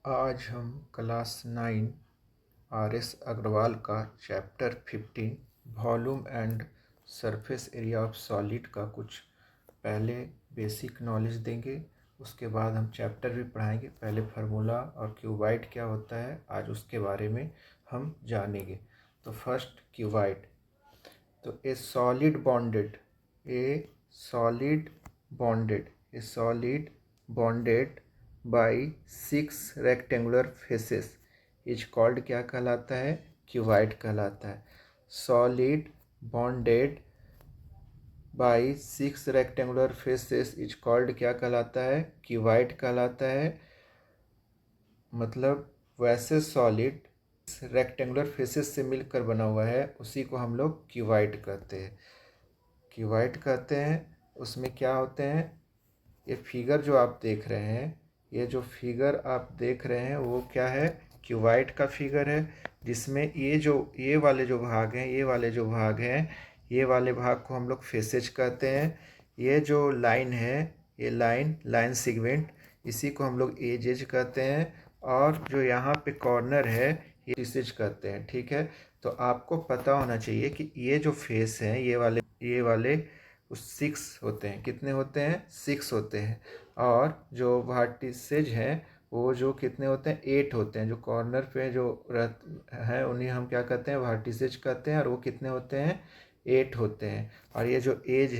आज हम class 9 RS. Agarwal का chapter 15 volume and surface area of solid का कुछ पहले बेसिक नॉलेज देंगे। उसके बाद हम चैप्टर भी पढ़ाएंगे। पहले फार्मूला और क्यूबाइड क्या होता है आज उसके बारे में हम जानेंगे। तो फर्स्ट क्यूबाइड, तो ए solid bonded by 6 rectangular faces is called क्या कहलाता है? क्यूबाइड कहलाता है। Solid bonded by 6 rectangular faces is called क्या कहलाता है? क्यूबाइड कहलाता है। मतलब वैसे सॉलिड रेक्टेंगुलर फेसेस से मिलकर बना हुआ है उसी को हम लोग क्यूबाइड कहते हैं। उसमें क्या होते हैं, ये फिगर जो आप देख रहे हैं, ये जो फिगर आप देख रहे हैं वो क्या है? क्यूबाइड का फिगर है, जिसमें ये वाले जो भाग हैं, ये वाले भाग को हम लोग फेसेज कहते हैं। ये जो लाइन है, ये लाइन सेगमेंट, इसी को हम लोग एजेज कहते हैं। और जो यहाँ पे कॉर्नर है ये फेसेज कहते हैं। ठीक है, तो आपको पता होना चाहिए कि ये जो फेस हैं ये वाले 6 होते हैं। कितने होते हैं? 6 होते हैं। और जो वर्टिसेज हैं वो जो कितने होते हैं? 8 होते हैं। जो कॉर्नर पे जो हैं उन्हें हम क्या कहते हैं? वर्टिसेज कहते हैं। और वो कितने होते हैं? 8 होते हैं। और ये जो एज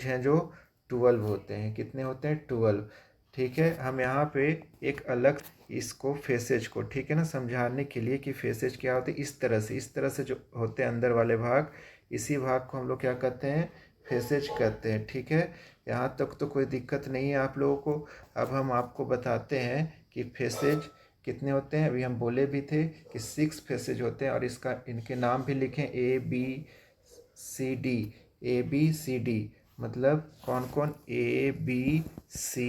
हैं जो 12 होते हैं। कितने होते हैं? 12। ठीक है, हम यहाँ पे एक अलग इसको फेसेज को, ठीक है ना, समझाने के लिए कि फेसेज क्या होते हैं, इस तरह से जो होते हैं अंदर वाले भाग, इसी भाग को हम लोग क्या कहते हैं? फेसेज कहते हैं। ठीक है, यहाँ तक तो कोई दिक्कत नहीं है आप लोगों को। अब हम आपको बताते हैं कि फेसेज कितने होते हैं। अभी हम बोले भी थे कि 6 फेसेज होते हैं और इनके नाम भी लिखें, ए बी सी डी। मतलब कौन कौन? A B C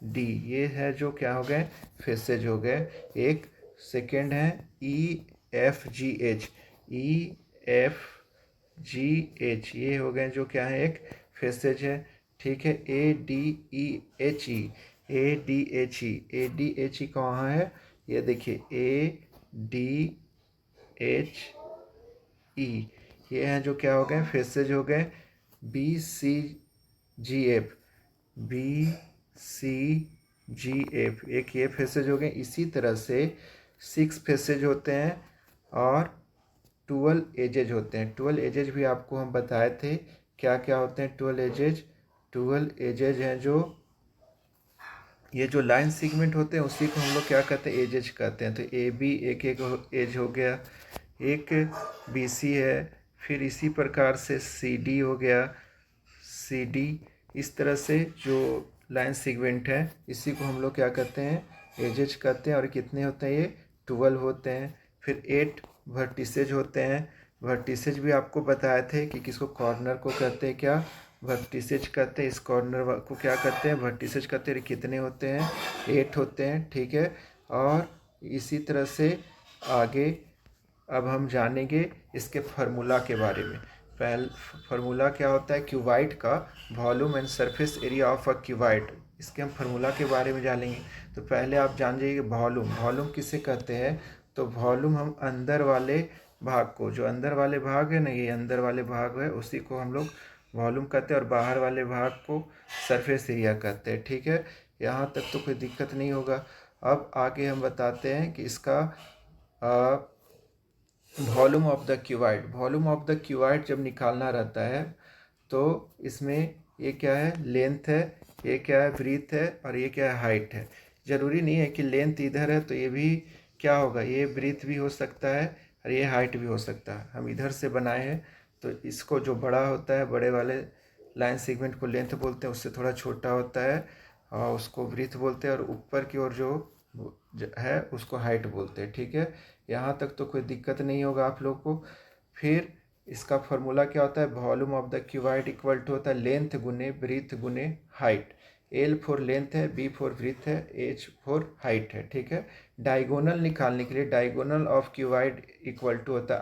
D, ये है जो क्या हो गए? फेसेज हो गए। एक सेकेंड है E F G H, E F G H, ये हो गए जो क्या है? एक फेसेज है। ठीक है, A D H E कहाँ है? ये देखिए ADHE, ये हैं जो क्या हो गए? फेसेज हो गए। B C G F, एक ये फेसेज हो गए। इसी तरह से 6 फेसेज होते हैं और 12 एजेज होते हैं। 12 एजेज भी आपको हम बताए थे क्या क्या होते हैं। 12 एजेज हैं जो ये जो लाइन सेगमेंट होते हैं उसी को हम लोग क्या कहते हैं? एजेज कहते हैं। तो AB एक एज हो गया, एक BC है, फिर इसी प्रकार से CD हो गया, CD। इस तरह से जो लाइन सेगमेंट है इसी को हम लोग क्या कहते हैं? एजेज कहते हैं। और कितने होते हैं? ये 12 होते हैं। फिर 8 वर्टिसेज होते हैं। वर्टिसेज भी आपको बताए थे कि किसको? कॉर्नर को कहते हैं क्या? वर्टिसेज कहते हैं। इस कॉर्नर को क्या कहते हैं? वर्टिसेज कहते हैं। कितने होते हैं? 8 होते हैं। ठीक है, और इसी तरह से आगे अब हम जानेंगे इसके फार्मूला के बारे में। पहल फार्मूला क्या होता है क्यूबाइड का? Volume and surface area of a cuboid. इसके हम फार्मूला के बारे में जानेंगे। तो पहले आप जान जाइए वॉल्यूम किसे कहते हैं। तो वॉल्यूम हम अंदर वाले भाग को, जो अंदर वाले भाग है ना, ये अंदर वाले भाग है, उसी को हम लोग वॉल्यूम कहते हैं। और बाहर वाले भाग को सरफेस एरिया कहते हैं। ठीक है, यहाँ तक तो कोई दिक्कत नहीं होगा। अब आगे हम बताते हैं कि इसका वॉल्यूम ऑफ द क्यूबाइड जब निकालना रहता है तो इसमें ये क्या है? लेंथ है, ये क्या है? ब्रीथ है, और ये क्या है? हाइट है। ज़रूरी नहीं है कि लेंथ इधर है तो ये भी क्या होगा? ये ब्रीथ भी हो सकता है और ये हाइट भी हो सकता है। हम इधर से बनाए हैं तो इसको जो बड़ा होता है, बड़े वाले लाइन सेगमेंट को लेंथ बोलते हैं, उससे थोड़ा छोटा होता है और उसको ब्रीथ बोलते हैं। और ऊपर की ओर जो है उसको हाइट बोलते हैं। ठीक है, यहाँ तक तो कोई दिक्कत नहीं होगा आप लोग को। फिर इसका फॉर्मूला क्या होता है? Volume of the cuboid equal to होता है लेंथ गुने ब्रीथ गुने हाइट। L फॉर लेंथ है, B फॉर ब्रीथ है, H फॉर हाइट है। ठीक है, डायगोनल निकालने के लिए diagonal of cuboid equal to होता है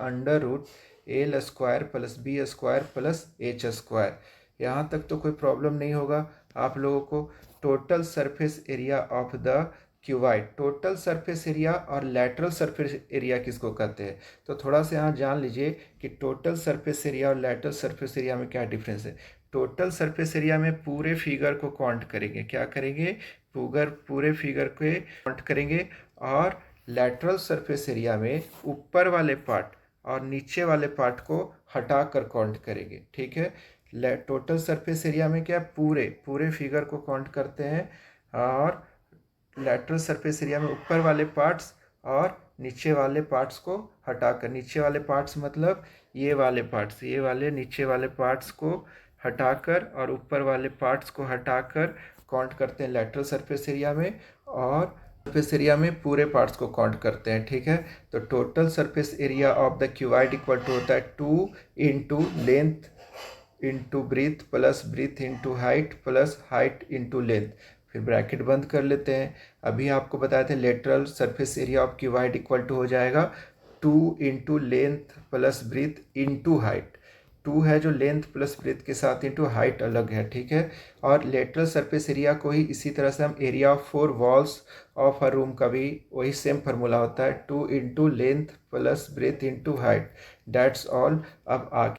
√L² plus B² plus H²। यहाँ तक तो कोई प्रॉब्लम नहीं होगा आप लोगों को। Total surface area of the cuboid. Total surface area और लैटरल सरफेस एरिया किसको कहते हैं? तो थोड़ा सा यहाँ जान लीजिए कि टोटल सरफेस एरिया और लैटरल सरफेस एरिया में क्या डिफरेंस है। टोटल सरफेस एरिया में पूरे फिगर को काउंट करेंगे, क्या करेंगे, पूरे फिगर को काउंट करेंगे। और लैटरल सरफेस एरिया में ऊपर वाले पार्ट और नीचे वाले पार्ट को हटा कर काउंट करेंगे, ठीक है। टोटल सरफेस एरिया में क्या, पूरे फिगर को काउंट करते हैं, और लैटरल सरफेस एरिया में ऊपर वाले पार्ट्स और नीचे वाले पार्ट्स को हटाकर, नीचे वाले पार्ट्स मतलब ये वाले पार्ट्स, ये वाले नीचे वाले पार्ट्स को हटाकर और ऊपर वाले पार्ट्स को हटाकर काउंट करते हैं लैटरल सरफेस एरिया में, और सरफेस एरिया में पूरे पार्ट्स को काउंट करते हैं, ठीक है। तो total surface area of the cuboid equal to होता है 2 into length into breadth plus breadth into height plus height into length. फिर ब्रैकेट बंद कर लेते हैं। अभी आपको बताए थे lateral surface area of cuboid equal to हो जाएगा 2 into length plus breadth into height. 2 है जो लेंथ प्लस ब्रीथ के साथ, इंटू हाइट अलग है, ठीक है। और लेटरल सरफेस एरिया को ही इसी तरह से हम area of 4 walls of a room का भी वही सेम फार्मूला होता है, 2 into length plus breadth into height. That's all. अब आगे